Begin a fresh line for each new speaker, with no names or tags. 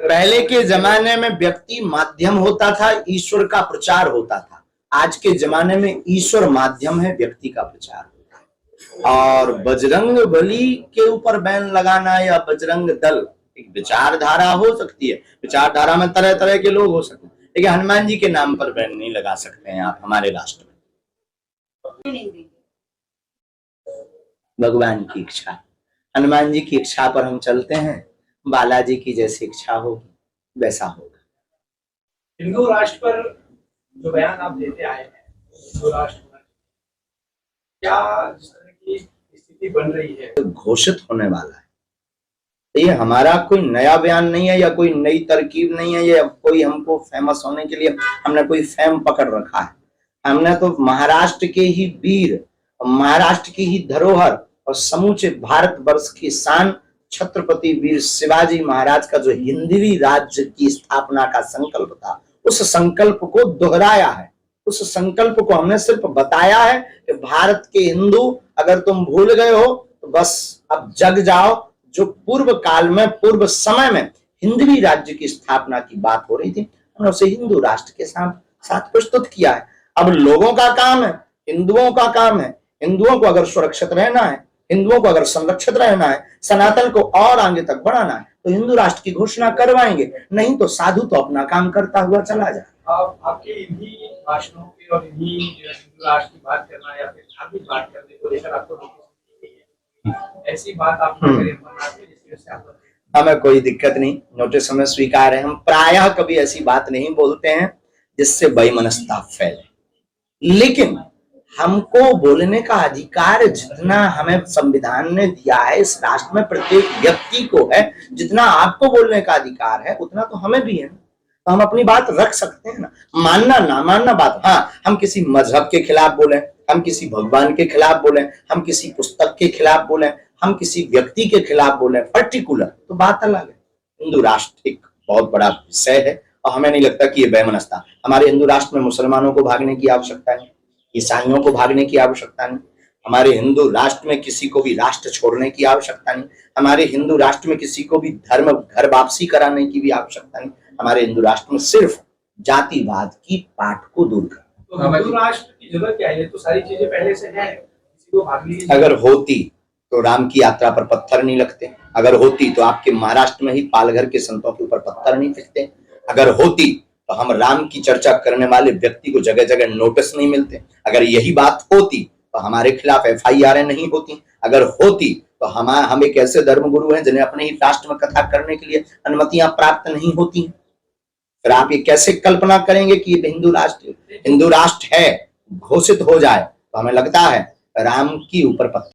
पहले के जमाने में व्यक्ति माध्यम होता था, ईश्वर का प्रचार होता था। आज के जमाने में ईश्वर माध्यम है, व्यक्ति का प्रचार होता है। और बजरंग बली के ऊपर बैन लगाना या बजरंग दल एक विचारधारा हो सकती है, विचारधारा में तरह तरह के लोग हो सकते हैं, लेकिन हनुमान जी के नाम पर बैन नहीं लगा सकते हैं आप हमारे राष्ट्र में। भगवान की इच्छा, हनुमान जी की इच्छा पर हम चलते हैं, बालाजी की जैसी इच्छा होगी वैसा होगा।
हिंदू राष्ट्र पर जो बयान आप देते आए हैं, हिंदू राष्ट्र क्या जिस तरह की स्थिति बन रही है
घोषित होने वाला है। ये हमारा कोई नया बयान नहीं है या कोई नई तरकीब नहीं है या कोई हमको फेमस होने के लिए हमने कोई फेम पकड़ रखा है। हमने तो महाराष्ट्र के ही वीर, महाराष्ट्र की ही धरोहर और समूचे भारतवर्ष की शान छत्रपति वीर शिवाजी महाराज का जो हिंदवी राज्य की स्थापना का संकल्प था, उस संकल्प को दोहराया है। उस संकल्प को हमने सिर्फ बताया है कि भारत के हिंदू अगर तुम भूल गए हो तो बस अब जग जाओ। जो पूर्व काल में, पूर्व समय में हिंदवी राज्य की स्थापना की बात हो रही थी, हमने उसे हिंदू राष्ट्र के साथ प्रस्तुत किया है। अब लोगों का काम है, हिंदुओं का काम है, हिंदुओं को अगर सुरक्षित रहना है, हिंदुओं को अगर संरक्षित रहना है, सनातन को और आगे तक बढ़ाना है, तो हिंदू राष्ट्र की घोषणा करवाएंगे, नहीं तो साधु तो अपना काम करता हुआ चला जाए।
आपके इन्हीं भाषणों की और इन्हीं हिंदू राष्ट्र की बात करना या फिर धार्मिक बात करने को लेकर आपको ऐसी बात आप
हमें कोई दिक्कत नहीं, नोटिस हमें स्वीकार है। हम प्रायः कभी ऐसी बात नहीं बोलते हैं जिससे वैमनस्यता फैले, लेकिन हमको बोलने का अधिकार जितना हमें संविधान ने दिया है, इस राष्ट्र में प्रत्येक व्यक्ति को है, जितना आपको बोलने का अधिकार है उतना तो हमें भी है। तो हम अपनी बात रख सकते हैं ना, मानना ना मानना बात। हाँ, हम किसी मजहब के खिलाफ बोले, हम किसी भगवान के खिलाफ बोले, हम किसी पुस्तक के खिलाफ बोले, हम किसी व्यक्ति के खिलाफ बोले पर्टिकुलर, तो बात अलग है। हिंदू राष्ट्र एक बहुत बड़ा विषय है और हमें नहीं लगता कि ये वैमनस्यता। हमारे हिंदू राष्ट्र में मुसलमानों को भागने की आवश्यकता नहीं, ईसाइयों को भागने की आवश्यकता नहीं, हमारे हिंदू राष्ट्र में किसी को भी राष्ट्र छोड़ने की आवश्यकता नहीं, हमारे हिंदू राष्ट्र में किसी को भी धर्म घर वापसी कराने की भी आवश्यकता नहीं। हमारे हिंदू राष्ट्र में सिर्फ जातिवाद की पाठ को दूर करना।
तो हिंदू राष्ट्र की जरूरत क्या है? तो सारी चीजें पहले से हैं, किसी को भागने की
अगर होती तो राम की यात्रा पर पत्थर नहीं लगते, अगर होती तो आपके महाराष्ट्र में ही पालघर के संतों के ऊपर पत्थर नहीं फेंकते, अगर होती तो हम राम की चर्चा करने वाले व्यक्ति को जगह जगह नोटिस नहीं मिलते, अगर यही बात होती तो हमारे खिलाफ FIR नहीं होती, अगर होती तो हम एक ऐसे धर्मगुरु हैं जिन्हें अपने ही राष्ट्र में कथा करने के लिए अनुमतियां प्राप्त नहीं होती। फिर आप ये कैसे कल्पना करेंगे कि ये हिंदू राष्ट्र है, घोषित हो जाए तो हमें लगता है राम की ऊपर पत्थर